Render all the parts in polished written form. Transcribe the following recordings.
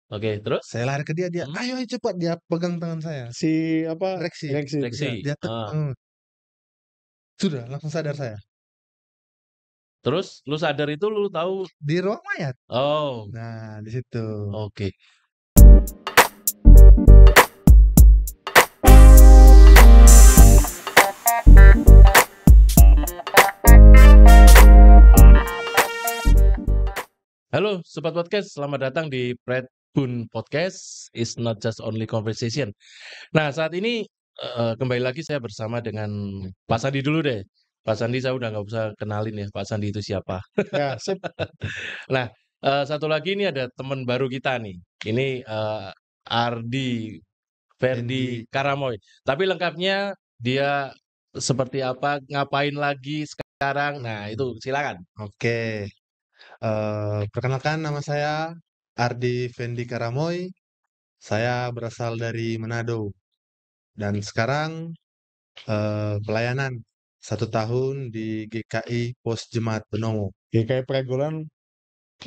Oke, terus? Saya lari ke dia, Hmm? "Ayo ayo cepat!" Dia pegang tangan saya. Si apa? Reksi. Reksi. Ya, Reksi. dia Ah. sudah langsung sadar saya. Terus lu sadar itu lu tahu? Di ruang mayat. Oh, Nah, di situ. oke. Halo Sobat Podcast, selamat datang di Fred Boon Podcast. It's not just only conversation. Nah, saat ini kembali lagi saya bersama dengan Pak Sandi dulu deh. Pak Sandi saya udah nggak usah kenalin ya, Pak Sandi itu siapa. Ya, sip. Nah, satu lagi ini ada teman baru kita nih. Ini Ardi Ferdi Karamoy. Tapi lengkapnya dia seperti apa, ngapain lagi sekarang. Nah, itu silakan. Oke. Perkenalkan, nama saya Ardi Fendi Karamoy. Saya berasal dari Manado. Dan sekarang pelayanan 1 tahun di GKI Pos Jemaat Benowo. GKI Pragulan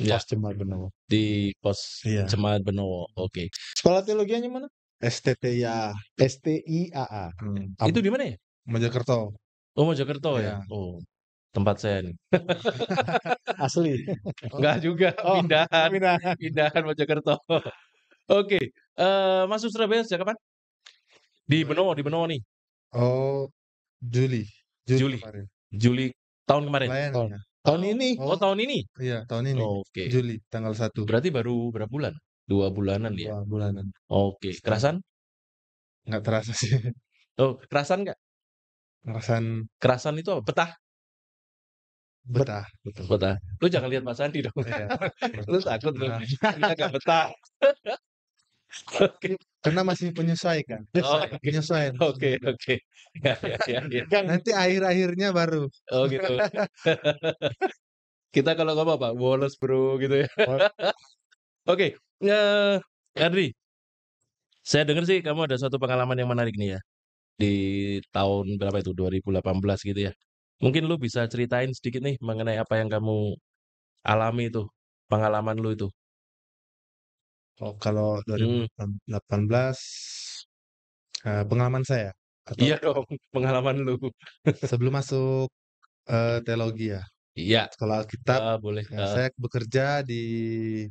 Ya, Pos Jemaat Benowo. di Pos Iya. Jemaat Benowo. Oke. Sekolah teologianya mana? STTIA. STIAA. Itu di mana ya? Mojokerto. Oh, Mojokerto ya. Iya. Oh, tempat saya nih. Asli. Enggak juga, Oh, pindahan. pindahan. Pindahan Mojokerto. Oke. Masuk Surabaya sejak kapan? Di Benowo nih. Oh, Juli Juli. kemarin. Juli tahun kemarin. Pelayanannya. Tahun ini. Oh, tahun ini. Iya, tahun ini. Oke. Juli tanggal 1. Berarti baru berapa bulan? 2 bulanan ya. 2 bulanan. Oke. Kerasan? Nggak terasa sih. Oh, kerasan nggak? Kerasan itu apa? Betah. Betah. Betah. Lu jangan lihat Mas Sandi dong. Iya. Lu takut lu. Nah, Kita nggak betah. Oke. karena masih penyesuaikan. Oh, Penyesuaian. Oke. Ya. Kan Nanti akhir-akhirnya baru. Oh gitu. Kita kalau ngomong apa? Bolos bro gitu ya. Oke. Andri, saya dengar sih kamu ada suatu pengalaman yang menarik nih ya. Di tahun berapa itu? 2018 gitu ya. Mungkin lu bisa ceritain sedikit nih mengenai apa yang kamu alami itu. Pengalaman lu itu. Oh, kalau Hmm. 2018 pengalaman saya atau Iya dong, pengalaman lu. sebelum masuk teologi ya, Iya. sekolah Alkitab. Boleh. Saya bekerja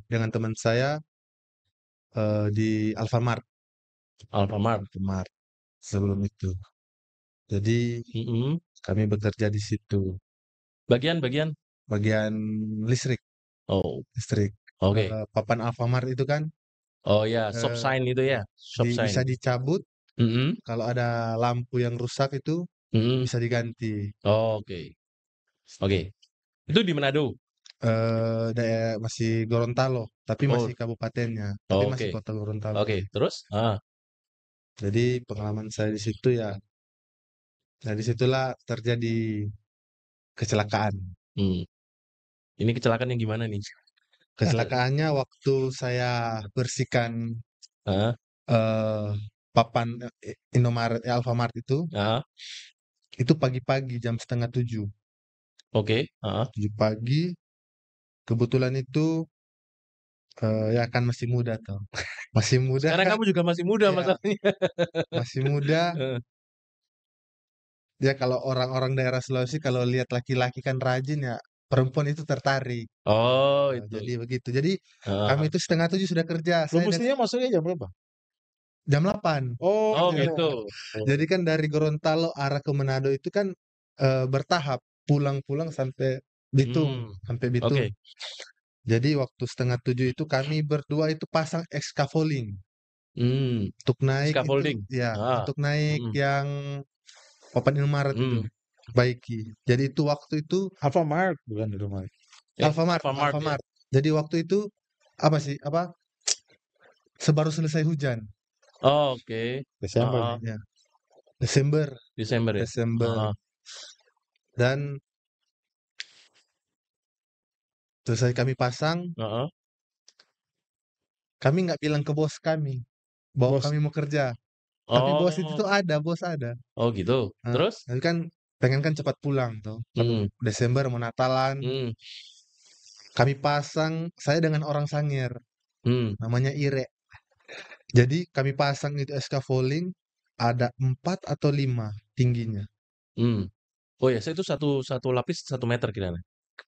dengan teman saya di Alfamart sebelum itu. Jadi Mm-mm. kami bekerja di situ, Bagian. bagian listrik. Oh, Listrik. oke. Papan Alfamart itu kan Oh ya, shop sign itu ya. Shop bisa sign. dicabut. Mm-mm. Kalau ada lampu yang rusak itu Mm-mm. bisa diganti. Oke. Itu di Manado. Masih Gorontalo, tapi Oh, masih kabupatennya, tapi masih oke. kota Gorontalo. Oke, terus? Jadi pengalaman saya di situ ya, nah disitulah terjadi kecelakaan. Ini kecelakaan yang gimana nih? Kecelakaannya waktu saya bersihkan Heeh. papan Indomaret, Alfamart Heeh. itu pagi-pagi jam 6:30. Oke. Heeh. 7 pagi, kebetulan itu ya kan masih muda toh. Masih muda, Sekarang kamu juga masih muda ya, masalahnya. masih muda. Heeh. Ya kalau orang-orang daerah Sulawesi kalau lihat laki-laki kan rajin ya, perempuan itu tertarik. Oh, itu. Jadi begitu. Jadi Heeh. kami itu 6:30 sudah kerja. lu Saya mestinya masuknya jam berapa? jam 8. Oh, Oh, iya. gitu. Jadi kan dari Gorontalo arah ke Manado itu kan bertahap, pulang-pulang sampai Bitung, Oke. Jadi waktu 6:30 itu kami berdua itu pasang scaffolding untuk naik itu, Scaffolding. ya, untuk naik yang papan Indomaret itu, baiki. Jadi itu waktu itu Alfamart bukan di rumah. Alfamart. Alfamart. Jadi waktu itu sebaru selesai hujan. Oh, oke. Desember. Ya. Desember Ya. dan selesai kami pasang, kami nggak bilang ke bos kami bahwa Bos. kami mau kerja. Tapi bos itu ada. Oh, gitu. Terus? Jadi kan pengen kan cepat pulang tuh. Kan Desember mau Natalan. Kami pasang, saya dengan orang Sangir. namanya Ire. Jadi kami pasang itu scaffolding, ada 4 atau 5 tingginya. Oh ya, saya itu satu lapis 1 meter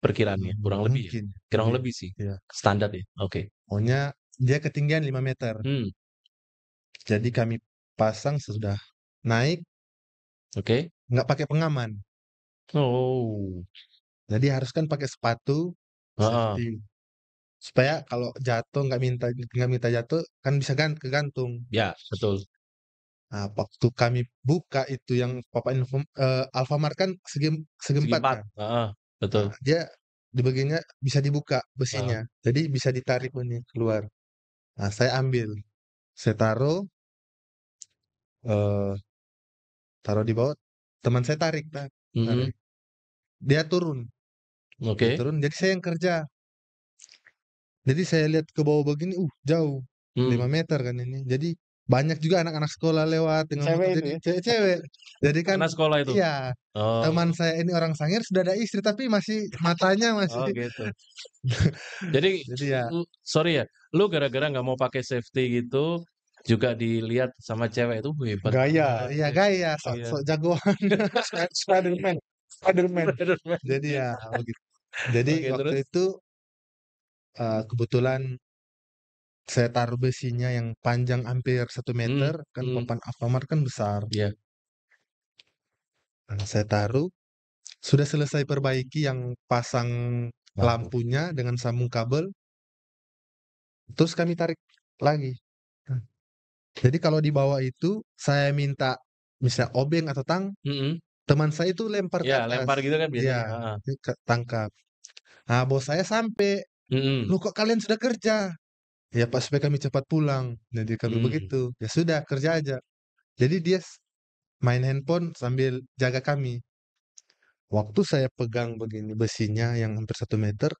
perkiraannya, kurang lebih ya? Mungkin, Kurang iya, lebih sih, iya. standar ya? Oke. Pokoknya dia ketinggian 5 meter. Jadi kami pasang sesudah naik, Oke. nggak pakai pengaman. Oh. Jadi harus kan pakai sepatu Heeh. safety. Supaya kalau jatuh nggak minta jatuh kan bisa kegantung. Ya, betul. Nah, waktu kami buka itu yang Alfamart kan Segi segi 4 4, kan. heeh, betul. Nah, dia di bagiannya bisa dibuka Heeh. besinya. Jadi bisa ditarik ini keluar. Nah, saya ambil. Saya eh, taruh di bawah. Teman saya tarik, Mhm. tarik. Dia turun. Dia Oke. turun. Jadi saya yang kerja. Jadi saya lihat ke bawah begini, jauh. 5 meter kan ini. Jadi banyak juga anak-anak sekolah lewat dengan motor. Cewek itu Jadi ya? cewek-cewek. Jadi kan, Anak sekolah itu? iya. Teman Oh. saya ini orang Sangir sudah ada istri tapi masih matanya Oh, masih. gitu. Jadi, Jadi ya, sorry ya, lu gara-gara nggak mau pakai safety gitu, juga dilihat sama cewek itu, hebat Gaya. banget iya ya. gaya, Iya. sok jagoan. Spiderman. Spiderman. Spiderman. Jadi ya begitu. Jadi Oke, waktu terus? itu kebetulan saya taruh besinya yang panjang hampir 1 meter, kan papan Alfamart kan besar. Iya. Nah, saya taruh, sudah selesai perbaiki yang pasang Lampu. lampunya dengan sambung kabel, terus kami tarik lagi. Nah, jadi kalau di bawah itu saya minta misal obeng atau Mhm. teman saya itu lempar ke Ya, atas. lempar gitu kan biasanya, Iya, heeh. tangkap. Nah, bos saya sampai, Mhm. "Loh kok kalian sudah kerja?" "Ya Pak, supaya kami cepat pulang." Jadi kami Mmm. begitu. Ya sudah, kerja aja. Jadi dia main handphone sambil jaga kami. Waktu saya pegang begini besinya yang hampir 1 meter,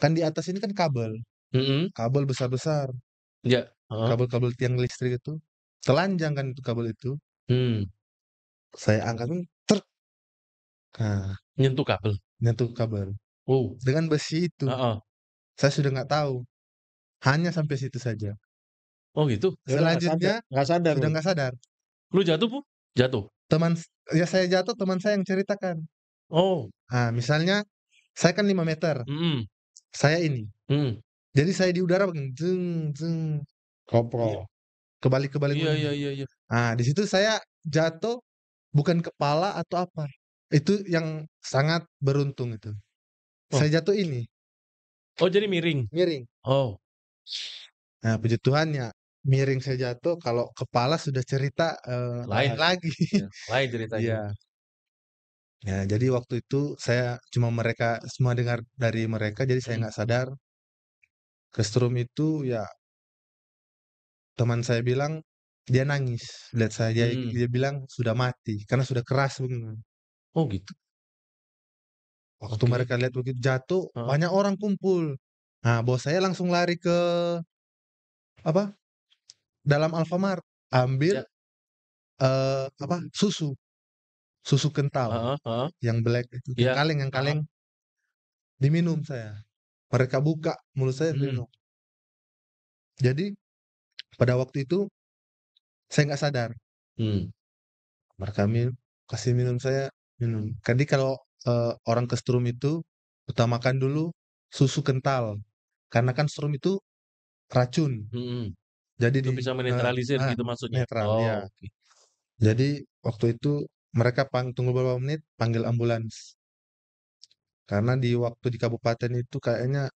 kan di atas ini kan kabel, Mhm. kabel besar-besar, Iya, heeh. kabel-kabel tiang listrik itu, telanjang kan itu kabel itu. Mmm. Saya angkat, nah, Nyentuh kabel? nyentuh kabel. Oh, Dengan besi itu, heeh. saya sudah nggak tahu, hanya sampai situ saja. Oh gitu? Ya udah nggak sadar. Selanjutnya Nggak sadar sudah lu. nggak sadar. Lu jatuh, Bu? Jatuh? Ya saya jatuh, teman saya yang ceritakan. Oh. Misalnya saya kan 5 meter, Mhm. saya ini. Mhm. Jadi saya di udara begini, jeng jeng, Iya. Koplo. kebalik-kebalik Iya iya begini. iya iya. Di situ saya jatuh bukan kepala atau apa. Itu yang sangat beruntung itu. Oh. Saya jatuh ini, Oh, jadi miring? miring. Oh. Nah, puji Tuhan ya miring saya jatuh, kalau kepala sudah cerita, lain Lain. lagi. Iya, lain ceritanya. Iya. Ya, jadi waktu itu saya cuma semua dengar dari mereka, jadi saya nggak sadar. Kesetrum itu ya teman saya bilang, dia nangis lihat saya, Mmm. dia bilang sudah mati karena sudah keras begini. Oh gitu? Waktu Oke. mereka lihat begitu jatuh, Heeh. banyak orang kumpul. Nah, bos saya langsung lari ke apa, dalam Alfamart, ambil, Ya. susu, susu kental Heeh heeh. yang black itu, Iya. yang Heeh. kaleng, diminum saya. Mereka buka mulut saya Mhm. minum. Jadi pada waktu itu saya nggak sadar. Mmm. Mereka kasih minum saya, minum. Jadi kalau, orang ke Strum itu utamakan dulu susu kental, karena kan Strum itu racun. Mhm. Jadi Itu bisa menetralisir gitu maksudnya? netral, ya. Oh, oke. Jadi waktu itu mereka tunggu beberapa menit, panggil ambulans. Karena di waktu di kabupaten itu kayaknya,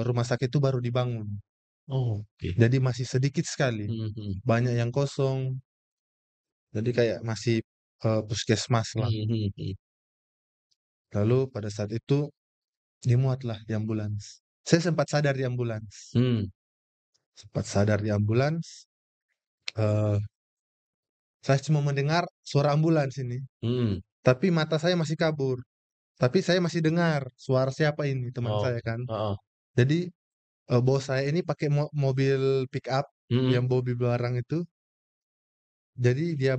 rumah sakit itu baru dibangun. Oh, oke. Jadi masih sedikit sekali, Mhm mhm. banyak yang kosong. Jadi kayak masih, puskesmas lah. Mhm mhm mhm. Lalu pada saat itu dimuatlah di ambulans. Saya sempat sadar di ambulans. Mmm. Sempat sadar di ambulans, eee, saya cuma mendengar suara ambulans ini, Mhm. tapi mata saya masih kabur. Tapi saya masih dengar suara siapa ini, teman Oh. saya kan. Heeh. Jadi, bos saya ini pakai mobil pick up Mhm. yang mobil barang itu, jadi dia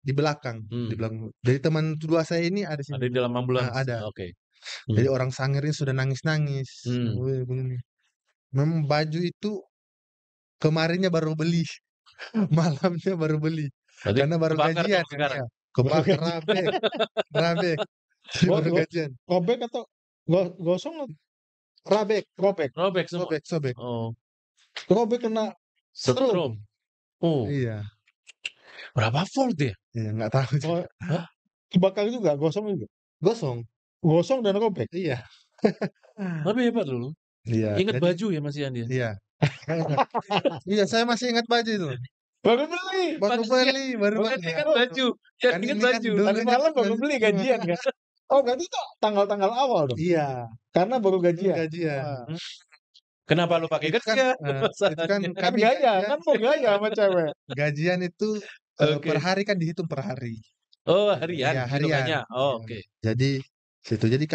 di belakang, Mmm. Jadi teman kedua saya ini ada Ada sini, di dalam ambulans? ada. Oke. Jadi Mmm. orang Sangir ini sudah nangis-nangis, Mmm. begini. memang baju itu kemarinnya baru beli, malamnya baru beli, Berarti karena baru kebakar gajian tuh kan, sekarang? iya. Kebakar, robek, robek, jadi Go baru go gajian. robek atau gosong atau robek? Robek. Robek semua? Sobek, sobek. Oh, Robek kena setrum. strum. Oh, Iya, berapa volt ya? iya nggak tahu Oh, juga. Hah? kebakar juga, gosong juga? Gosong, Gosong dan robek? iya, Tapi hebat loh lu. iya. Ingat Jadi, baju ya Mas Ian ya? iya, iya saya masih ingat baju itu, Baru beli. baru Makanya beli, baru bukan beli. ingat baju, yang Kan ingat ini kan baju. Tadi dulunya malam kan baru beli gajian kan? Oh, berarti itu tanggal-tanggal awal dong? Iya, Karena baru gajian? gajian. Wah. Hmm, Kenapa lu pakai Itu kan, kerja itu kan masalahnya? Kan kami gaya, gajian, kan mau gaya sama cewek. gajian itu per Oke. hari kan dihitung per hari. Oh, harian Iya, harian. hitungannya? Oh, Iya. oke. Jadi situ. Jadi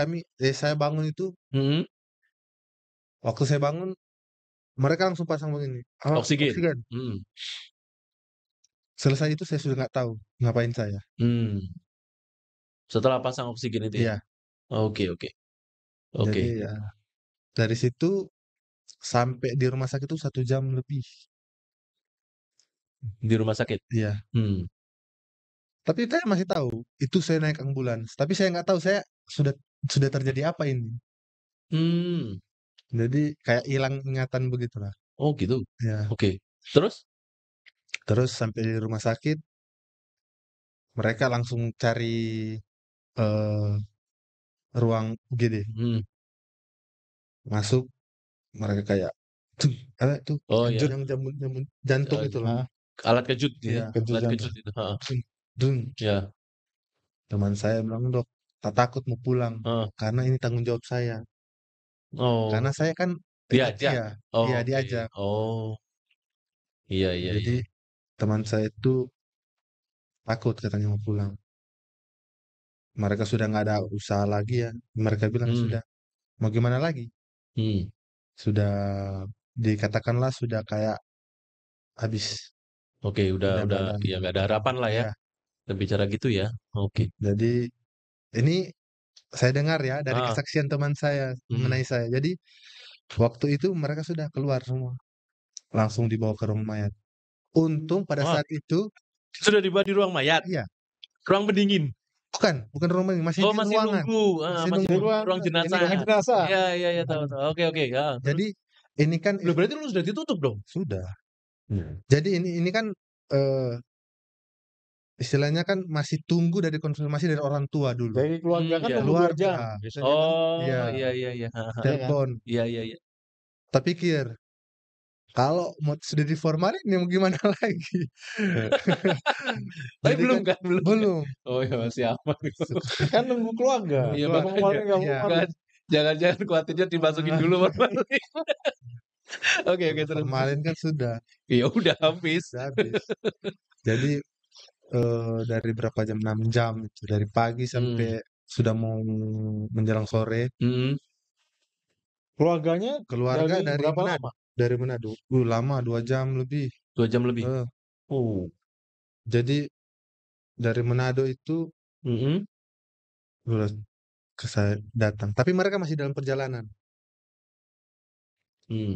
saya bangun itu, Mhm. waktu saya bangun mereka langsung pasang begini, Oksigen? oksigen. Mhm. Selesai itu saya sudah nggak tahu ngapain saya. Setelah pasang oksigen itu ya? Iya. Oke oke. Oke. Jadi ya dari situ sampai di rumah sakit itu 1 jam lebih. Di rumah sakit? Iya. Hmm. Tapi saya masih tahu itu saya naik ambulans. Tapi saya nggak tahu saya sudah terjadi apa ini. Hmm. Jadi kayak hilang ingatan begitulah. Oh gitu? Ya. Oke. Terus? Terus sampai di rumah sakit, mereka langsung cari ruang UGD. Hmm. Masuk, mereka kayak "Tung," ada tuh Oh ya, yang jamun jantung itu loh. alat kejut ya? Iya, Kejut Alat jantung. kejut itu, heeh. dung, dung. Ya. Teman saya bilang, "Dok, tak takut mau pulang, Heeh. karena ini tanggung jawab saya." Oh, Karena saya kan diajak? iya, Oh, iya oke. diajak. Oh. Iya iya Jadi iya. teman saya itu takut katanya mau pulang. Mereka sudah nggak ada usaha lagi ya. Mereka bilang Hmm. sudah, mau gimana lagi? Hmm. Sudah dikatakanlah sudah kayak habis. Oke, udah Udah nggak ada. ya nggak ada harapan lah ya. Iya. Kita bicara gitu ya. Oke. Jadi ini saya dengar ya dari Ah. kesaksian teman saya mengenai saya. Jadi waktu itu mereka sudah keluar semua, langsung dibawa ke ruang mayat. Untung pada Oh, saat itu, sudah dibawa di ruang mayat? iya, Ruang pendingin? bukan ruang mayat, masih Oh, di masih ruangan, nunggu. masih Masih Di nunggu. ruang ruang ini jenazah. ruang jenazah. Iya iya iya, tahu tahu. Oke oke. Terus? Jadi ini kan Loh, berarti lu sudah ditutup dong? sudah. Jadi ini kan istilahnya kan masih tunggu dari konfirmasi dari orang tua dulu. Dari keluarga kan Iya. nunggu 2 jam Keluarga. biasanya kan. Oh, Iya, iya iya iya. Heeh heeh. Iya kan? telepon. Iya iya iya. Tak pikir kalau sudah diformalin ya mau gimana lagi. Tapi Jadi belum kan kan? Belum. belum. Oh ya masih aman. Kan nunggu keluarga. Iya Keluarga. makanya. Formalin nggak Iya. formalin. Kan jangan-jangan khawatirnya dimasukin dulu formalin. Oke oke, terus. Formalin kan sudah Ya udah habis. habis. Jadi dari berapa jam? 6 jam itu dari pagi sampai sudah mau menjelang sore. Keluarganya Keluarga dari dari berapa Manado. lama? Dari Manado. Lama 2 jam lebih. 2 jam lebih. Eh, Oh. jadi dari Manado itu udah saya datang. Tapi mereka masih dalam perjalanan.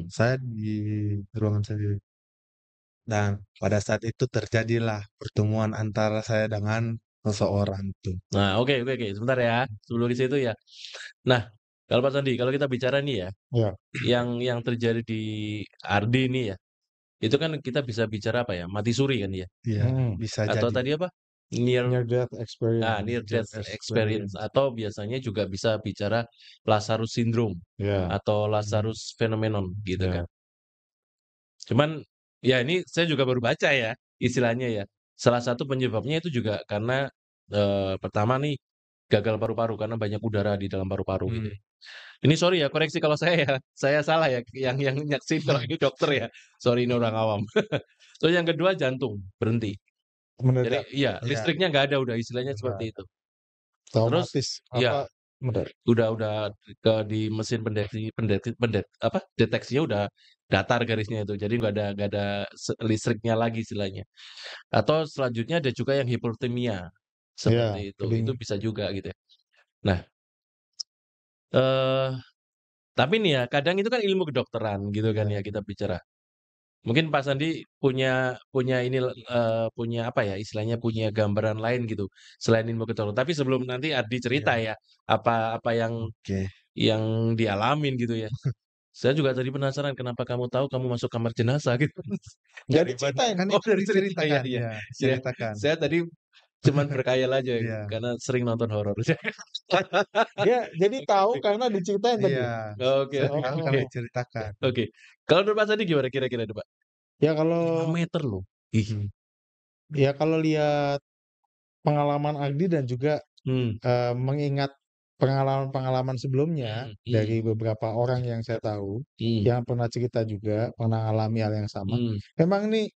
Saya di ruangan sendiri. Dan pada saat itu terjadilah pertemuan antara saya dengan seseorang tuh. Nah, oke oke oke, sebentar ya, sebelum ke situ ya. Nah, kalau Pak Sandi, kalau kita bicara nih ya, Iya. yang terjadi di Ardi ini ya, itu kan kita bisa bicara apa ya, mati suri kan ya? Iya, bisa Atau jadi. tadi apa? Near Near death experience. near death experience, atau biasanya juga bisa bicara Lazarus syndrome Iya. atau Lazarus phenomenon gitu Iya. kan. Cuman ya ini saya juga baru baca ya istilahnya ya. Salah satu penyebabnya itu juga karena pertama nih gagal paru-paru karena banyak udara di dalam paru-paru gitu ya. Ini sorry ya, koreksi kalau saya ya, saya salah ya, yang nyaksiin kalau ini dokter ya. Sorry ini orang awam. Terus yang kedua jantung berhenti. Jadi Mendadak. iya, Iya. listriknya nggak ada udah istilahnya Nggak seperti ada. itu. Traumatis Iya. apa mendadak. Udah di mesin deteksinya udah datar garisnya itu. Jadi nggak ada listriknya lagi istilahnya. Atau selanjutnya ada juga yang hipotermia. Seperti itu. Kedingin. Itu bisa juga gitu ya. Nah, eh Tapi nih ya, kadang itu kan ilmu kedokteran gitu kan Ya. ya kita bicara. Mungkin Pak Sandi punya punya ini punya apa ya istilahnya punya gambaran lain gitu selain ilmu kedokteran. Tapi sebelum nanti Ardi cerita Ya. ya apa apa Oke. yang dialamin gitu ya. Saya juga tadi penasaran kenapa kamu tahu kamu masuk kamar jenazah gitu. Nggak Dari mana? diceritain. Kan Oh itu dari cerita ya diceritakan, iya. ya, Iya. diceritakan. Saya tadi cuman berkhayal aja Iya. karena sering nonton horor. Dia jadi tahu karena diceritain tadi. Iya. Oke Saya oke tahu Oh. karena oke. diceritakan. Oke. Kalau menurut Pak Sandi gimana kira-kira itu, Pak? Ya 5 kalau meter loh. Ih. Hmm. ya kalau lihat pengalaman Agdi dan juga Hmm. mengingat pengalaman-pengalaman sebelumnya dari beberapa orang yang saya tahu Hmm. yang pernah cerita juga pernah alami hal yang sama. Hmm. Memang nih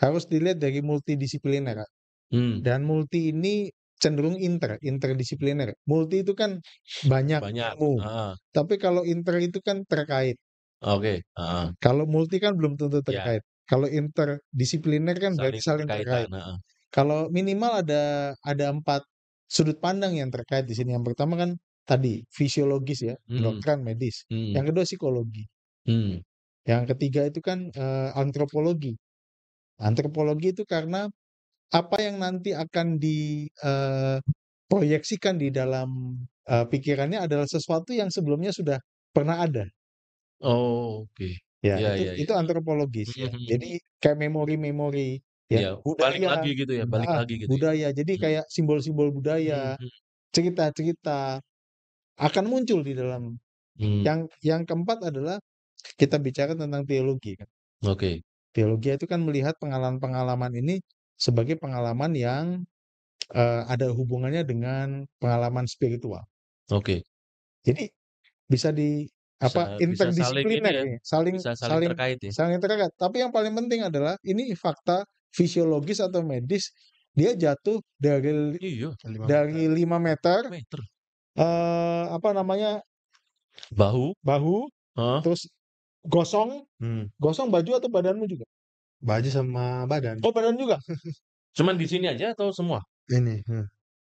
harus dilihat dari multidisipliner, Kak. Hmm. Dan multi ini cenderung interdisipliner. Multi itu kan banyak Banyak. ilmu. Heeh. Tapi kalau inter itu kan terkait. Oke. Heeh. Kalau multi kan belum tentu Ya, terkait. Kalau interdisipliner kan berarti saling saling terkait. berkaitan. Heeh. Kalau minimal ada 4 sudut pandang yang terkait di sini. Yang pertama kan tadi fisiologis ya, Hmm. kedokteran medis. Hmm. Yang kedua psikologi. Hmm. Yang ketiga itu kan antropologi. Antropologi itu karena apa yang nanti akan proyeksikan di dalam pikirannya adalah sesuatu yang sebelumnya sudah pernah ada. Oh, oke. Ya, Ya ya ya. itu antropologis ya. Mhm. Jadi kayak memori-memori ya, Iya, balik budaya, lagi gitu ya, balik lagi gitu ya. budaya. Jadi Mhm. kayak simbol-simbol budaya, Mhm. cerita-cerita akan muncul di dalam. Hmm. Yang keempat adalah kita bicara tentang teologi kan. Oke. Teologi itu kan melihat pengalaman-pengalaman ini sebagai pengalaman yang ada hubungannya dengan pengalaman spiritual. Oke. Jadi bisa Bisa saling ini interdisipliner ya, nih, saling bisa saling saling terkait ya. saling terkait. Tapi yang paling penting adalah ini fakta fisiologis atau medis, dia jatuh dari Iya, 5 meter. dari 5 meter, meter. apa namanya, Bahu. bahu, Heeh. terus gosong gosong baju atau badanmu juga? Baju sama badan. Oh, badan juga? Cuman di sini aja atau semua? Ini.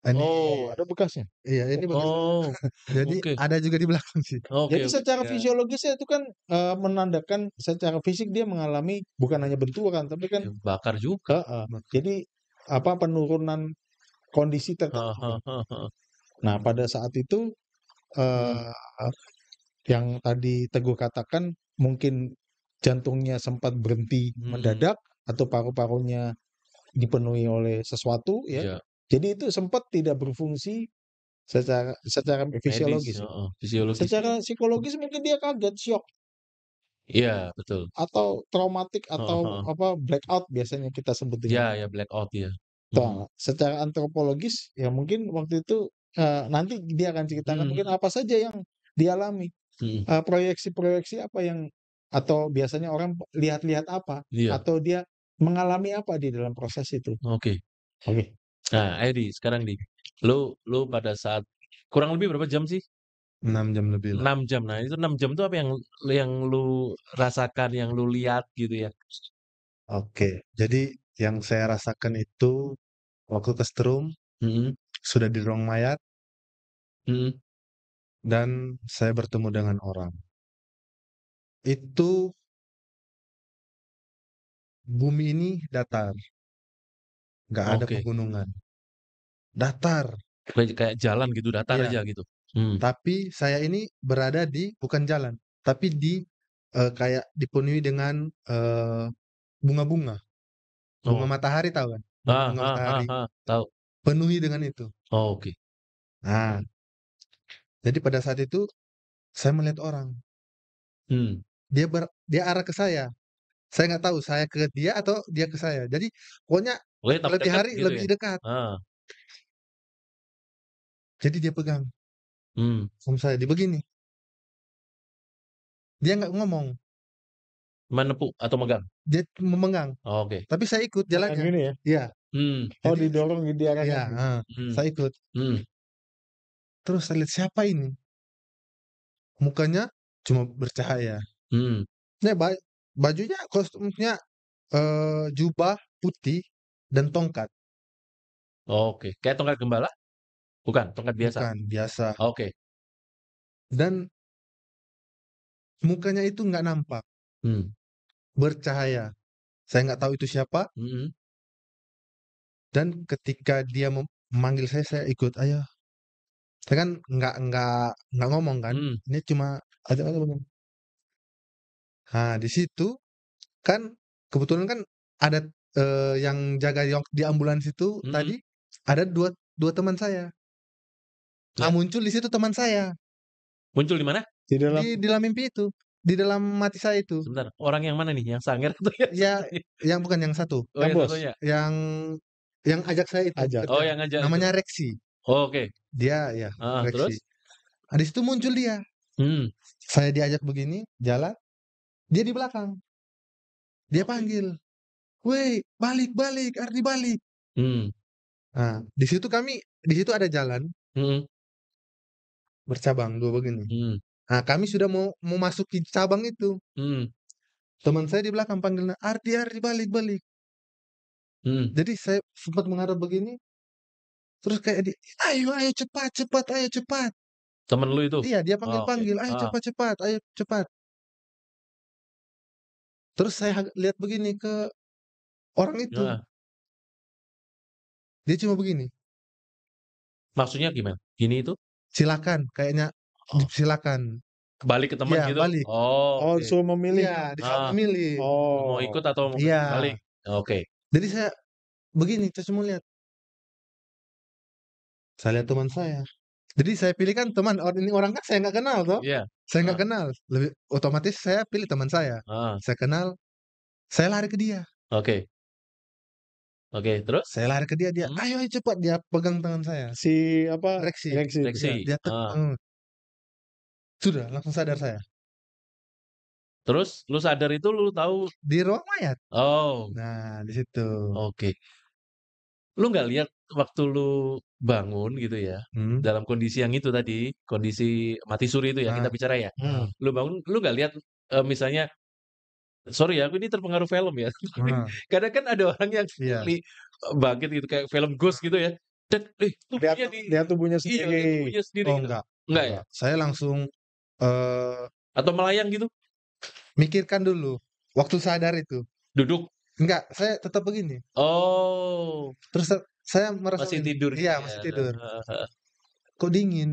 Ini. Oh, ada bekasnya? Iya, ini bekas. Oh, Jadi oke. ada juga di belakang sih. Oke Jadi oke. secara Ya. fisiologisnya itu kan menandakan secara fisik dia mengalami bukan hanya benturan, tapi kan Ya, bakar juga. jadi penurunan kondisi Heeh tertentu. heeh heeh heeh. Nah, pada saat itu yang tadi Teguh katakan mungkin jantungnya sempat berhenti mendadak atau paru-parunya dipenuhi oleh sesuatu ya. Iya, Jadi itu sempat tidak berfungsi secara medis, fisiologis ya. heeh, fisiologis. Secara psikologis mungkin dia kaget, syok Iya, betul. atau traumatik Heeh atau heeh. blackout biasanya kita sebutin. Ya ya blackout ya. Nah, secara antropologis ya mungkin waktu itu nanti dia akan ceritakan mungkin apa saja yang dialami. Mhm. Proyeksi-proyeksi apa yang atau biasanya orang lihat-lihat apa Iya, atau dia mengalami apa di dalam proses itu. oke. Oke. Nah, ayo sekarang lu pada saat kurang lebih berapa jam sih? 6 jam lebih lah. 6 jam. Nah, itu 6 jam tuh apa yang lu rasakan, yang lu lihat gitu ya? Oke. Jadi yang saya rasakan itu waktu ke Setrum Mhm. sudah di ruang mayat Mhm. dan saya bertemu dengan orang. Itu bumi ini datar, nggak ada Oke. pegunungan. Datar. Kayak jalan gitu, datar Iya. aja gitu. Hmm. Tapi saya ini berada di bukan jalan, tapi di kayak dipenuhi dengan bunga-bunga. Bunga Oh. matahari tahu kan? Ah, Bunga ah, ah, matahari. ah, tahu. Penuhi dengan itu. Oh, oke. Nah, jadi pada saat itu saya melihat orang. Hmm. Dia arah ke saya. Saya nggak tahu saya ke dia atau dia ke saya. Jadi pokoknya Pokoknya tambah lebih dekat hari gitu ya? lebih dekat. Ah. Jadi dia pegang Hmm. sama saya, dia begini. Dia nggak ngomong, Menepuk atau megang? dia memegang. Oh, oke. Tapi saya ikut Makan jalannya. gini ya? Iya. Hmm. Oh, Jadi didorong iya, diarahkan gitu. Hmm. saya ikut. Hmm. Terus saya lihat siapa ini? Mukanya cuma bercahaya. Hmm. Nah, bajunya kostumnya jubah putih dan tongkat. Oh, oke. Kayak tongkat gembala? Bukan, tongkat biasa. Bukan, biasa. Oke. Dan mukanya itu nggak nampak, Hmm. bercahaya. Saya nggak tahu itu siapa, Mm-mm. dan ketika dia memanggil saya ikut, "Ayo." Saya kan nggak ngomong kan, Hmm. ini cuma aja begini. Nah, di situ kan kebetulan kan ada, yang jaga di ambulans itu Mm-mm. tadi ada dua teman saya. Ya. Muncul di situ teman saya, Muncul di mana? Di dalam di dalam mimpi itu, di dalam mati saya itu. Sebentar. Orang yang mana nih? Yang Sanger atau yang Ya, satunya? yang bukan yang satu, Oh, yang yang bos. satunya. yang ajak saya itu Ajak. Oh, kerja. yang ngajak itu. Namanya Reksi. Oh, oke. Dia ya, Terus? Reksi. Nah, di situ muncul dia. Hmm. Saya diajak begini, jalan, dia di belakang. Dia panggil, "Woi, balik, balik, Ardi balik." Hmm. Nah, di situ ada jalan Hmm. bercabang dua begini. Hmm. Nah, kami sudah mau masuki cabang itu. Hmm. Teman saya di belakang panggil, "Ardi, Ardi, balik, balik." Hmm. Jadi saya sempat menghadap begini, terus kayak "Ayo, ayo cepat, cepat, ayo cepat." Temen lu itu? Iya, dia Oh, oke. panggil-panggil, "Ayo cepat, cepat, ayo cepat." Terus saya lihat begini ke orang itu, Nah, dia cuma begini, maksudnya gimana? Gini itu? "Silakan," kayaknya Oh, silakan. balik ke teman Iya, gitu? balik. Oh, Oh, oke. disuruh memilih. Iya, disuruh Ah, memilih. mau Oh. ikut atau mau Iya. balik? Oke. Jadi saya begini, saya cuma lihat. Saya lihat teman saya. Jadi saya pilih kan teman, ini orang kan saya nggak kenal toh. Iya. Saya nggak Ah, kenal. Lebih otomatis saya pilih teman saya. ah, Saya kenal, saya lari ke dia. oke. Oke, terus? Saya lari ke dia, Hmm? "Ayo, ayo cepat." Dia pegang tangan saya. Si apa? Reksi. Reksi itu. Reksi. Iya, dia Ah. sudah langsung sadar saya. Terus lu sadar itu lu tahu? Di ruang mayat. Oh, Nah, di situ. oke. Lu nggak lihat waktu lu bangun gitu ya, Hmm. dalam kondisi yang itu tadi, kondisi mati suri itu ya kita Ah, bicara ya. Hmm. Lu bangun, lu nggak lihat misalnya, sorry ya, aku ini terpengaruh film ya. ah, Kadang kan ada orang yang iya. bangkit gitu kayak film Ghost gitu ya. Dan tubuhnya Lihat tubuhnya iya, lihat sendiri. tubuhnya sendiri Oh, gitu. enggak. Enggak ya? Saya langsung Atau melayang gitu? mikirkan dulu. Waktu sadar itu. Duduk? Enggak, saya tetap begini. Oh, Terus saya merasa masih begini. tidur gitu Iya, ya. masih tidur. Heeh, heeh. Kok dingin?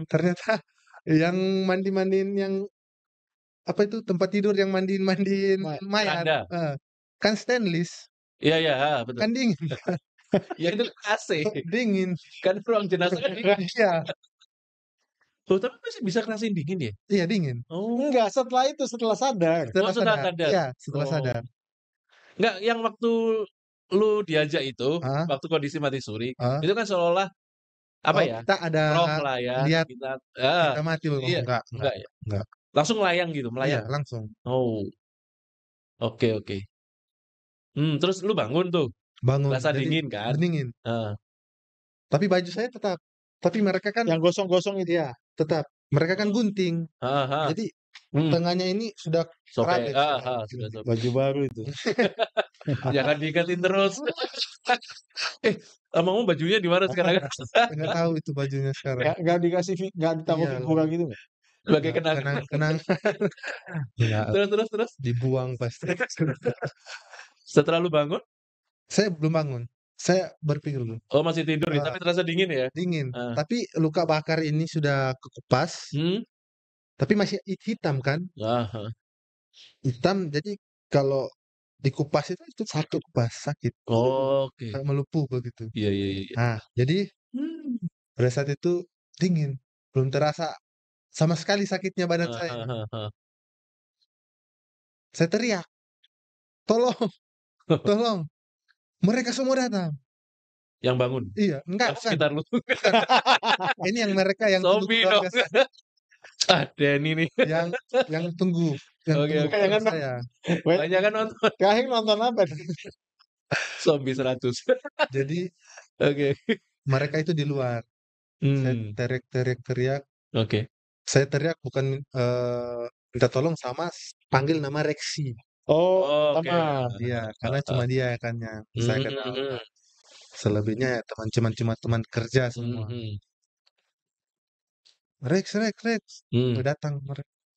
Ternyata yang mandi-mandiin yang apa itu tempat tidur yang mandiin-mandiin mayat, Keranda? kan stainless, Iya, iya, heeh, betul. kan dingin, Ya itu AC. dingin. Kan ruang jenazah kan dingin. Iya, Oh, tapi masih bisa ngerasain dingin ya? iya dingin. Oh, Enggak, setelah itu, setelah sadar. Setelah setelah sadar. sadar? Iya, setelah Oh. sadar. Enggak, yang waktu lu diajak itu, Heeh, waktu kondisi mati suri, heeh. itu kan seolah-olah apa Oh, ya, kita ada roh melayang, lihat kita kita mati loh. iya, Enggak, enggak ya? enggak. Langsung melayang gitu, Iya, melayang? langsung. Oh, oke, oke. Terus lu bangun tuh, Bangun, rasa jadi dingin kan? dingin. Heeh. Tapi baju saya tetap. Tapi mereka kan Yang gosong-gosong itu. iya, tetap. Mereka kan gunting. Heeh, heeh. Jadi Mhm. tengahnya ini sudah Sobek, robek sudah. sudah sobek. Baju baru itu. Jangan diingetin terus. Ngomong bajunya di mana sekarang? Enggak tahu itu bajunya sekarang. Nggak dikasih, nggak ditaruh Iya, figura gitu nggak? Sebagai Enggak, kenangan. kenang. Enggak, Terus? dibuang pasti. Setelah lu bangun? Saya belum bangun. Saya berpikir dulu, Oh, masih tidur nih, eee, tapi terasa dingin ya? dingin. Heeh. Tapi luka bakar ini sudah kekupas, Hmm? tapi masih hitam kan, Heeh. hitam. Jadi kalau dikupas itu sakit, kupas, sakit, Oke. kayak melepuh begitu. Iya, iya, iya. Nah, jadi Hmm. pada saat itu dingin, belum terasa sama sekali sakitnya badan Heeh, saya. heeh, heeh. Saya teriak, "Tolong, tolong!" Mereka semua datang. Yang bangun? Iya, enggak, Yang bukan. sekitar lu? Ini yang mereka yang tunggu Zombie keluarga dong. saya, Denny nih. yang tunggu Oke, keluarga oke. saya. Kebanyakan nonton Terakhir nonton apa? Zombie 100. Jadi Oke. mereka itu di luar. Saya Hmm. teriak. Oke. Saya teriak bukan, minta tolong sama panggil nama Reksi. Oh, Oke. teman. Iya, karena cuma dia kan yang saya kenal. Mhm. Selebihnya ya cuma teman kerja semua. Mhm. "Rex, Rex, Rex." Hmm. Datang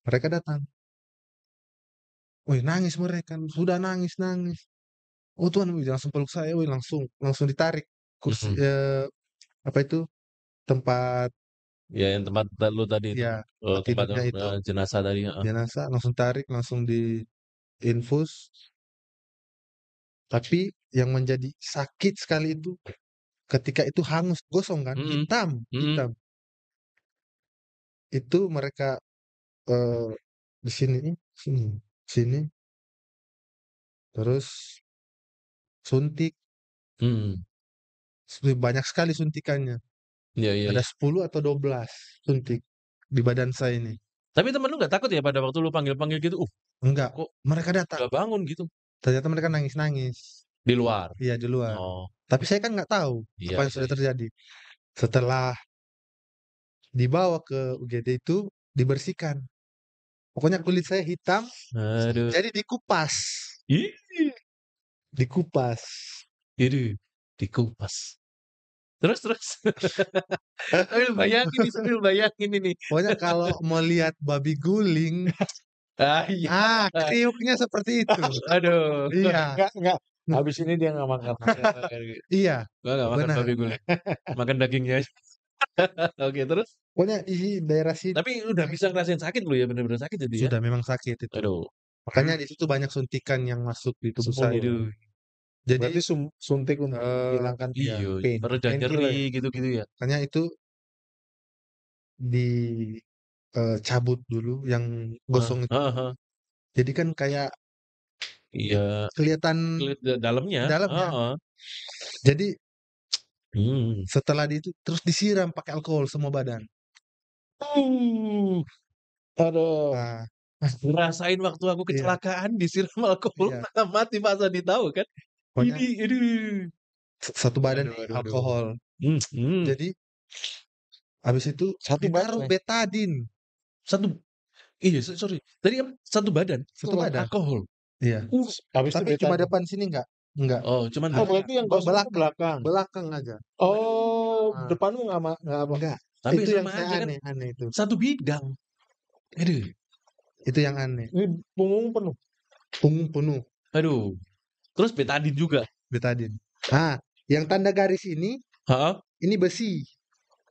Mereka datang. Wih, nangis mereka, sudah nangis. Oh Tuhan, wih, langsung peluk saya, wih, langsung ditarik kursi, apa itu, tempat, Ya yang tempat lu tadi itu. ya, tempat Tempat tidurnya itu, jenazah tadi. Heeh. jenazah, langsung tarik, langsung diinfus. Tapi yang menjadi sakit sekali itu, ketika itu hangus, gosong kan, Mm-mm. hitam, Mm-mm. itu mereka di sini, terus suntik, Mm. banyak sekali suntikannya. Iya, iya, Ada iya. 10 atau 12 suntik di badan saya ini. Tapi temen lu nggak takut ya pada waktu lu panggil-panggil gitu? Enggak, Kok mereka datang. nggak bangun gitu? Ternyata mereka nangis-nangis. Di luar. Iya, di luar. Oh, Tapi saya kan nggak tahu iya, apa yang iya, sudah iya. terjadi. Setelah dibawa ke UGD itu dibersihkan. Pokoknya kulit saya hitam, Aduh. jadi dikupas. Ih, Dikupas. aduh, dikupas. Terus. Sambil bayangin nih, sambil bayangin ini. Pokoknya kalau mau lihat babi guling, Iya. kriuknya seperti itu. Aduh. Iya, Enggak. Habis ini dia nggak makan. iya, Gua nggak makan benar. babi guling. Makan dagingnya aja. Oke, terus? Pokoknya di daerah sini Tapi udah bisa ngerasain sakit lu ya, bener-bener sakit jadi ya? sudah memang sakit itu. Aduh. Makanya di situ banyak suntikan yang masuk di tubuh 10 saya. ya. Aduh. Jadi Berarti suntik untuk menghilangkan iya, Iya, pain. pereda Painkiller ya? nyeri gitu-gitu ya. makanya itu cabut dulu yang gosong itu. Heeh, heeh. Jadi kan kayak Iya, kelihatan kulit dalamnya. dalamnya. Heeh. Jadi Hmm. setelah itu terus disiram pakai alkohol semua badan. Uh, Aduh. Nah, ngerasain waktu aku iya, kecelakaan disiram alkohol iya. setengah mati Pak Sandi tahu kan? Pokoknya Ini, aduh. satu badan Aduh, nih aduh, aduh. alkohol. Hmm. Jadi habis itu Satu ditaruh badan ya? betadin. Satu, iya, sorry. Tadi apa? Satu badan. Satu badan. Alkohol. Iya. Habis itu Tapi cuma betadin. depan sini enggak. Oh, cuman Oh, berarti yang gosong itu belakang. Belakang aja. Oh, Nah. depanmu nggak apa? Enggak. tapi Itu yang sama saya aja kan aneh itu. satu bidang. Aduh, Itu yang aneh. Ini punggung penuh. Punggung penuh aduh. Terus betadin juga. betadin. Nah, yang tanda garis ini Heeh. ini besi.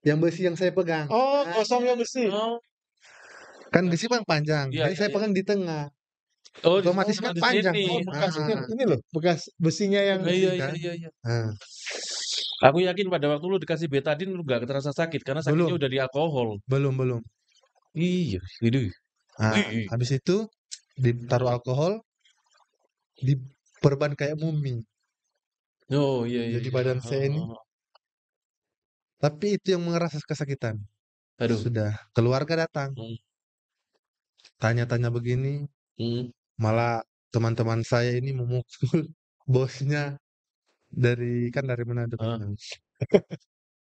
Yang besi yang saya pegang. Oh, kosongnya besi. Oh, Kan besi kan panjang. Iya, Jadi iya, saya iya. pegang di tengah. Oh, Otomatis kan di panjang. sini. Oh, bekasnya Ah. ini loh, bekas besinya yang Iya, kan? iya. Nah, Aku yakin pada waktu lu dikasih betadin lu gak terasa sakit karena sakitnya Belum. udah di alkohol. belum. Iya, itu. Nah, Wih. habis itu ditaruh alkohol, diperban kayak mumi. Oh, iya. Jadi badan saya ini. Tapi itu yang mengerasa kesakitan. Aduh. Sudah keluarga datang. Hmm. Tanya-tanya begini, Hmm. malah teman-teman saya ini memukul bosnya dari Manado. Ah.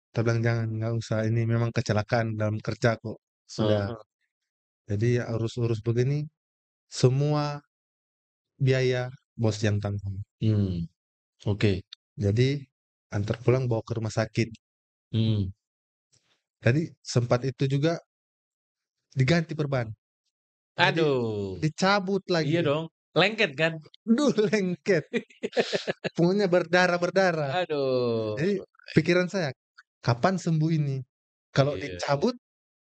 Kita bilang jangan, nggak usah. Ini memang kecelakaan dalam kerja kok. Sudah. Ah. Jadi urus-urus begini, semua biaya bos yang tanggung. Hmm. Oke. Jadi antar pulang bawa ke rumah sakit. Hmm. Jadi sempat itu juga diganti perban. Jadi Aduh. dicabut lagi. Iya dong. Lengket kan? Duh, lengket. Pokoknya berdarah. Aduh. Jadi pikiran saya, kapan sembuh ini? Kalau Iya. dicabut,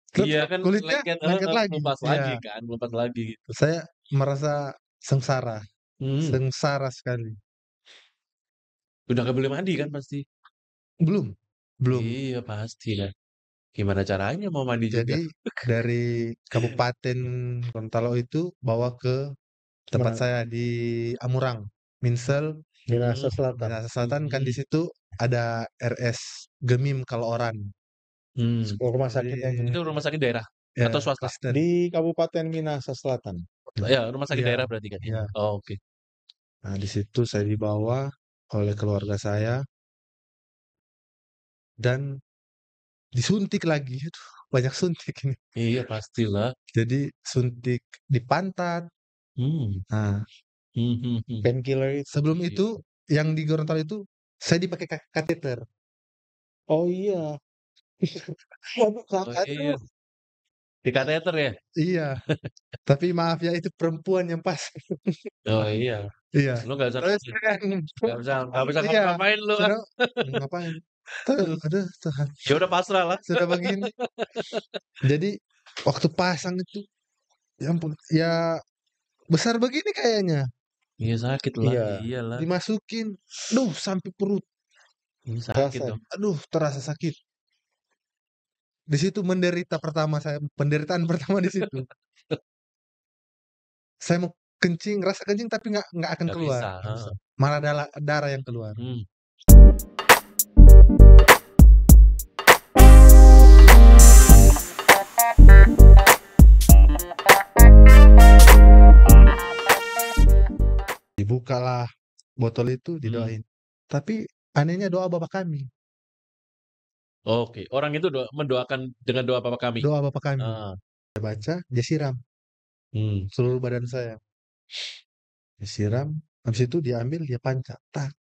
terus Iya kan kulitnya lengket lagi. lepas Iya. lagi kan, lepas lagi gitu. Saya merasa sengsara sekali. Udah gak boleh mandi kan pasti? Belum. Iya pasti lah. Gimana caranya mau mandi juga? Jadi dari Kabupaten Gorontalo itu bawa ke tempat Mana? saya di Amurang, Minsel, Minahasa Selatan. Minahasa Selatan. Kan di situ ada RS Gemim Kaloran. Rumah sakitnya Jadi, Itu rumah sakit daerah ya, atau swasta? Kristen. di Kabupaten Minahasa Selatan. Ya, rumah sakit Iya, daerah berarti kan? iya. Oh, oke. Nah, di situ saya dibawa oleh keluarga saya dan disuntik lagi. Aduh, banyak suntik ini. Iya pastilah. Jadi suntik di pantat. Hmm. Nah, Painkiller itu. sebelum Iya. itu yang di Gorontalo itu saya dipakai kateter. Oh iya. Waduh, Oh, iya. Di kateter ya? Iya. Tapi maaf ya itu perempuan yang pas. Oh iya. Iya. Lu nggak bisa Terus ngerti. kan Nggak bisa iya, ngapa-ngapain lu. sudah ngapain? Aduh Tuhan, Ya udah pasrah lah. sudah begini. Jadi waktu pasang itu, ya ampun, ya besar begini kayaknya. Iya sakit lah. Iya. Iyalah. Dimasukin, duh sampai perut. Ini sakit Terasa. dong. Aduh, terasa sakit. Di situ penderitaan pertama di situ. Saya mau kencing, rasa kencing tapi nggak akan Nggak keluar. bisa. Nggak bisa. Malah darah yang keluar. Hmm. Dibukalah botol itu, didoain. Tapi anehnya doa Bapa kami. Oke, orang itu mendoakan dengan doa Bapa kami. Doa Bapa kami. Ah. Saya baca, dia siram seluruh badan saya. Dia siram, habis itu dia ambil, dia pancat. Tak.